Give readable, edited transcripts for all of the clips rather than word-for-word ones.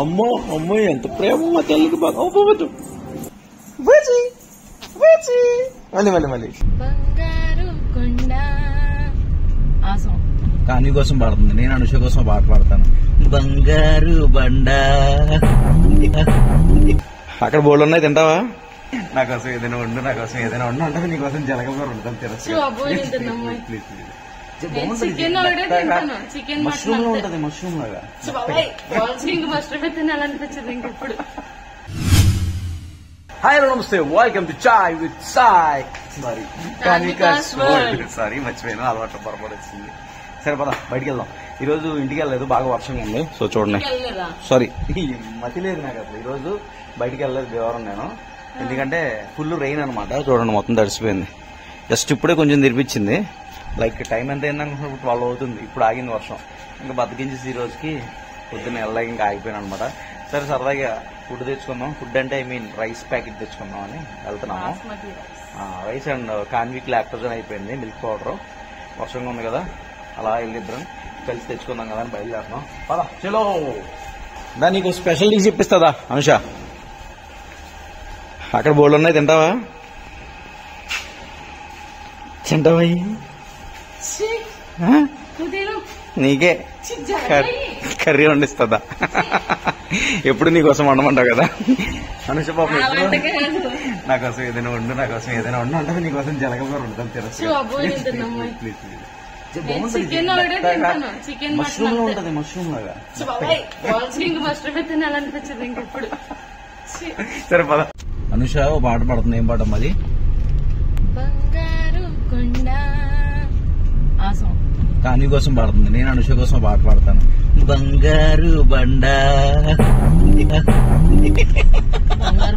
అమ్మో అమ్మో ఎంత ప్రేమ మా తల్లికి బాగా మళ్ళీ మళ్ళీ మళ్ళీ కాని కోసం పాడుతుంది. నేను అనుష కోసం పాట పాడతాను. బంగారు బండ. అక్కడ బోర్డు ఉన్నాయి, తింటావా? నా కోసం ఏదైనా ఉండు, నా కోసం ఏదైనా ఉండు అంటే నీకోసం జలగబోరు ఉంటాను. మష్రూమ్ లో ఉంటది, మష్రూమ్ లాగా. హాయ్ నమస్తే, welcome to chai with Sai. Sorry మర్చిపోయాను, అలవాటు పొరపాటు వచ్చింది. సరే పద బయటికి వెళ్దాం. ఈ రోజు ఇంటికి వెళ్ళలేదు, బాగా వర్షంగా ఉంది. సో చూడండి, సారీ మతి లేదు నాకు అసలు. ఈ రోజు బయటికి వెళ్ళలేదు దేవరం నేను, ఎందుకంటే ఫుల్ రెయిన్ అనమాట. చూడండి మొత్తం తడిసిపోయింది. జస్ట్ ఇప్పుడే కొంచెం తెరిపించింది. లైక్ టైం ఎంత అయిందనుకున్నప్పుడు 12 అవుతుంది. ఇప్పుడు ఆగింది వర్షం. ఇంకా బతికించేసి ఈ రోజుకి పొద్దున్న వెళ్ళాక ఇంకా ఆగిపోయాను అనమాట. సరే సరదాగా ఫుడ్ తెచ్చుకుందాం. ఫుడ్ అంటే ఐ మీన్ రైస్ ప్యాకెట్ తెచ్చుకుందాం అని వెళ్తున్నాము. రైస్ అండ్ కాన్విక్ లాక్టోజన్ అయిపోయింది, మిల్క్ పౌడర్. వర్షంగా ఉంది కదా, అలా వెళ్ళిద్దరం కలిసి తెచ్చుకుందాం కదా అని బయలుదేరుతున్నాం. పదా చలో. దా నీకు స్పెషల్ డిష్ చెప్పిస్తుందా అనుష? అక్కడ బోర్డు ఉన్నాయి, తింటావా? తింటావా? నీకే కర్రీ వండిస్తుందా? ఎప్పుడు నీకోసం వండమంటావు కదా అనుష. పాప నా కోసం ఏదైనా ఉండు, నా కోసం ఏదైనా ఉండు అంటే నీకోసం జలగబోరు ఉంటాను. మష్రూమ్ లో ఉంటది, మష్రూమ్ లాగా. సరే పద. అనుష ఓ పాట పాడుతుంది. ఏం పాట అది? కాని కోసం పాడుతుంది. నేను అనుష కోసం పాట పాడతాను. బంగారు బండ.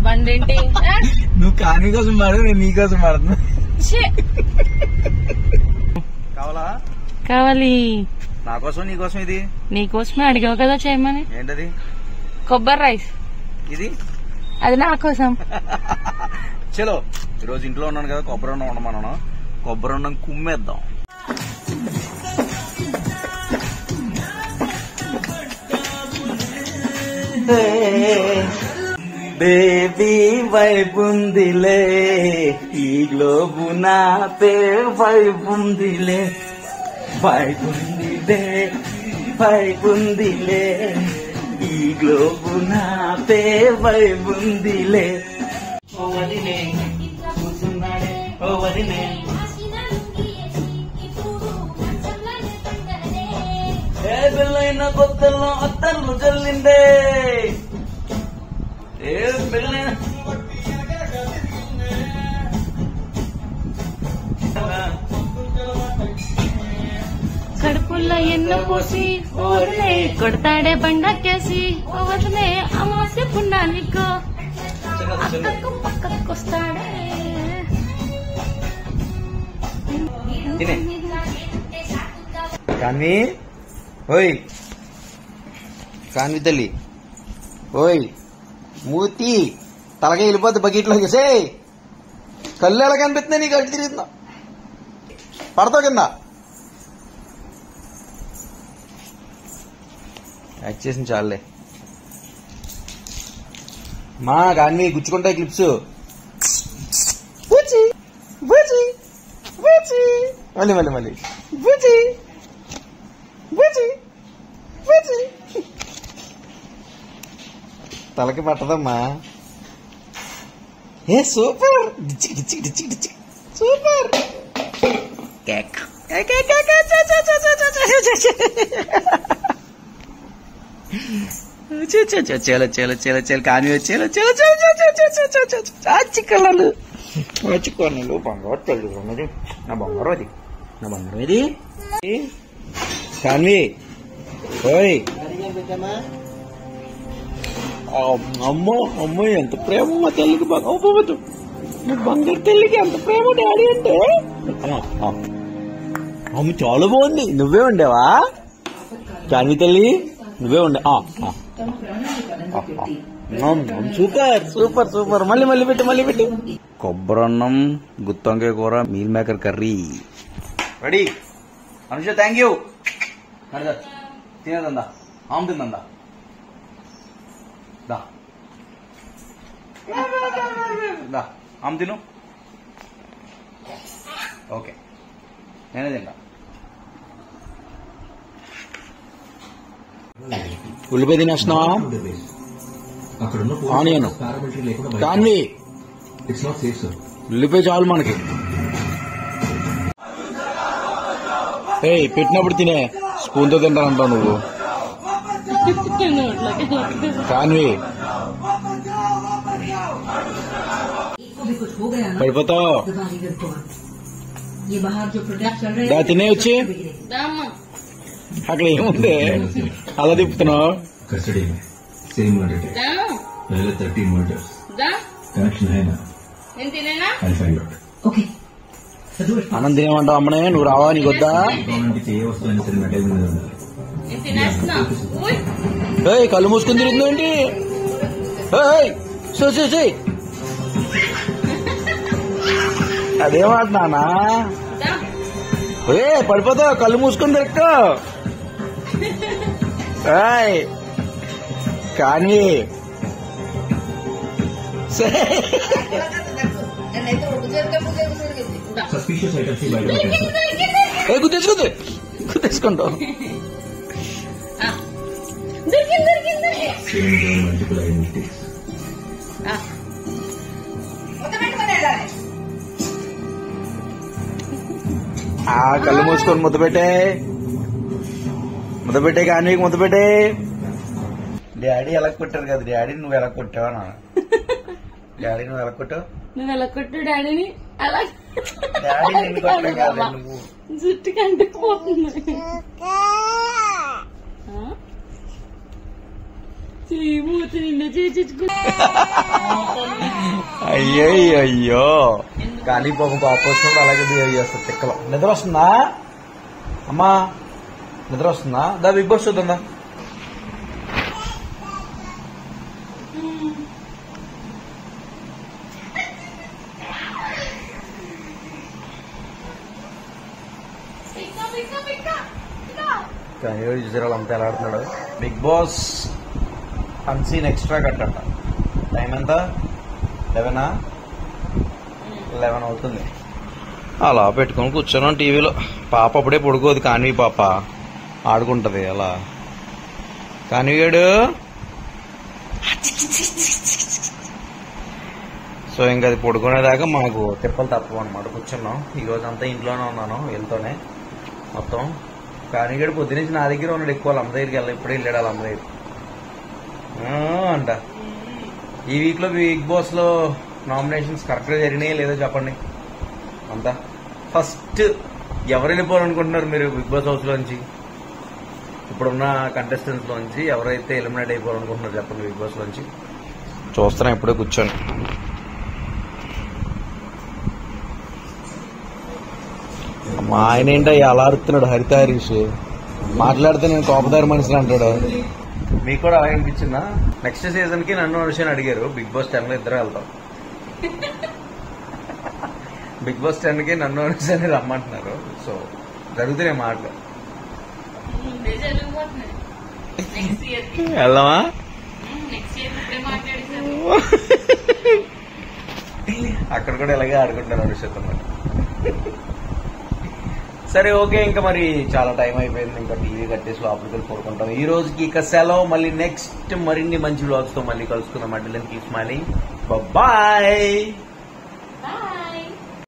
బండ ఏంటి? నువ్వు కాని కోసం పాడు, నేను నీ కోసం పాడుతున్నా. కావాలా? కావాలి. నా కోసం నీ కోసం? ఇది నీకోసమే అడిగావు కదా చేయమని. ఏంటది? కొబ్బరి రైస్. ఇది అది నా కోసం. చలో, ఈరోజు ఇంట్లో ఉన్నాను కదా, కొబ్బరి అన్నం ఉండమన్నాను. కొబ్బరి అన్నం కుమ్మేద్దాం. బేబీ వైపుందిలే ఈ గ్లోబు నా పేరు వైపుందిలే, వైపుందిలే వైపుందిలే ఈ గ్లోబు నా పేరు వైపుందిలే. ఓ వదినే కూర్చున్నాడే, ఓ వదినే ఏ పెళ్ళైన కొత్తల్లో అత్తర్లు చల్లిండే. ఏ పెళ్ళైన కడుపుల్లో ఎన్నో పోసి ఓర్లే కొడతాడే బండకేసి. ఓ వదిలే అమావాస్య పుణ్యానికో అక్కకు పక్కకొస్తాడే. కాన్వి, ఓయ్ కాన్వి తల్లి, ఓయ్ మూతి తలగా వెళ్ళిపోద్ది బకెట్లోకి. సే కళ్ళు ఎలా కనిపిస్తుంది నీకు? అటు తిరుగుతున్నా, పడతావు కింద. యాక్ట్ చేసిన చాలే మా కాన్వి. గుచ్చుకుంటాయి క్లిప్స్. మళ్ళీ మళ్ళీ మళ్ళీ తలకి పట్టదమ్మా. ఏ సూపర్, సూపర్. చలో చలో చలో చలో కానీ చలో చలో కలర్లు వచ్చి కొనలు. బంగారు తల్లి ఉన్నది, నా బంగారు. అది నా బంగారం. ఇది కాన్వి, ఓయ్ అమ్మో అమ్మో ఎంత ప్రేమ మా తల్లికి బాగా. బంగారు తల్లికి ఎంత ప్రేమ డాడీ అంటే. అమ్మ చాలా బాగుంది. నువ్వే ఉండేవా కాన్వి తల్లి? నువ్వే ఉండే. Super super super. మళ్ళీ మళ్ళీ పెట్టు, మళ్ళీ పెట్టు. కొబ్బరి అన్నం, గుత్తొంకాయ కూర, meal maker curry ready. Anusha thank you. తినేదందా ఆమె తిందా దా దా ఆమె తిను ఓకే నేనే తింటా ఉల్లిపాయ తినేస్తున్నావా ఆనియన్ కానీ ఉల్లిపాయ చాలు మనకి పెట్టినప్పుడు తినే స్పూన్తో తింటానంటావు నువ్వు కానీ పడిపోతావు తినే వచ్చి అక్కడ ఏముంది అలా తిప్పుతున్నావు అన్నం తినేమంటావు అమ్మనే నువ్వు రావా నీకు వద్దా కళ్ళు మూసుకుని తిరుగుతుందేంటి అదేమాట నానా పడిపోతావు కళ్ళు మూసుకుని తిరక్క కానీ గుర్తేసుకుంటావు కళ్ళు మూసుకొని ముద్ద పెట్టే కానీ ముద్ద పెట్టే డాడీ ఎలా కొట్టారు కదా డాడీ నువ్వు ఎలా కొట్టావా నాన్న డాడీ నువ్వు ఎలా కొట్టావు నువ్వు ఎలా కొట్టు డాడీని అలా డాడీ నిన్ను కొట్టడం కాదు నువ్వు జుట్టు కంటుకుపోతుంది మూతి నిన్ను చేయించుకు అయ్యో కానీ పాప వచ్చినప్పుడు అలాగే బిహేవ్ చేస్తారు తిక్కలో నిద్ర వస్తుందా అమ్మా నిద్ర వస్తుందా దా బిగ్ బాస్ చూద్దా చూసారు అంతా ఎలా ఆడుతున్నాడు బిగ్ బాస్ అన్సీన్ ఎక్స్ట్రా కట్టంట టైం ఎంత 11 అవుతుంది అలా పెట్టుకొని కూర్చున్నాం టీవీలో పాప అప్పుడే పడుకోదు కానీ పాప ఆడుకుంటది అలా కానివాడు సో ఇంకా అది పడుకునేదాకా మాకు తిప్పలు తప్పవు అనమాట కూర్చున్నాం ఈ రోజు అంతా ఇంట్లోనే ఉన్నాను వెళ్తూనే మొత్తం కానిగాడు పొద్దునుంచి నా దగ్గర ఉన్నాడు ఎక్కువ అమ్మ దగ్గరికి వెళ్ళి ఇప్పుడే వెళ్ళాడు వాళ్ళ అమ్మ దగ్గర అంట ఈ వీక్ లో బిగ్ బాస్ లో నామినేషన్స్ కరెక్ట్ గా జరిగినాయి లేదో చెప్పండి అంతా ఫస్ట్ ఎవరు వెళ్ళిపోవాలనుకుంటున్నారు మీరు బిగ్ బాస్ హౌస్ లోంచి ఇప్పుడున్న కంటెస్టెంట్స్ లోంచి ఎవరైతే ఎలిమినేట్ అయిపోవాలనుకుంటున్నారు చెప్పండి బిగ్ బాస్ లోంచి చూస్తున్నా ఇప్పుడే కూర్చొని మా ఆయన ఏంటో అలా అరుతున్నాడు హరిత హరీష్ మాట్లాడితే నేను కోపదారి మనిషిని అంటాడు మీకు కూడా అలా అనిపించిందా నెక్స్ట్ సీజన్ కి నన్ను విషయాన్ని అడిగారు బిగ్ బాస్ 10 లో ఇద్దరు వెళ్తాం బిగ్ బాస్ 10 కి నన్ను విషయాన్ని రమ్మంటున్నారు సో జరుగుతున్నాయి మాటలు వెళ్దామా అక్కడ కూడా ఇలాగే ఆడుకుంటారు విషయంతో అన్నమాట సరే ఓకే ఇంకా మరి చాలా టైం అయిపోయింది ఇంకా టీవీ కట్టేసి లోపలికి వెళ్ళి పడుకుంటాం ఈ రోజుకి ఇక సెలవు మళ్ళీ నెక్స్ట్ మరిన్ని మంచి వ్లాగ్స్ తో మళ్ళీ కలుసుకుందాం అంటే కీప్ స్మైలింగ్ బాయ్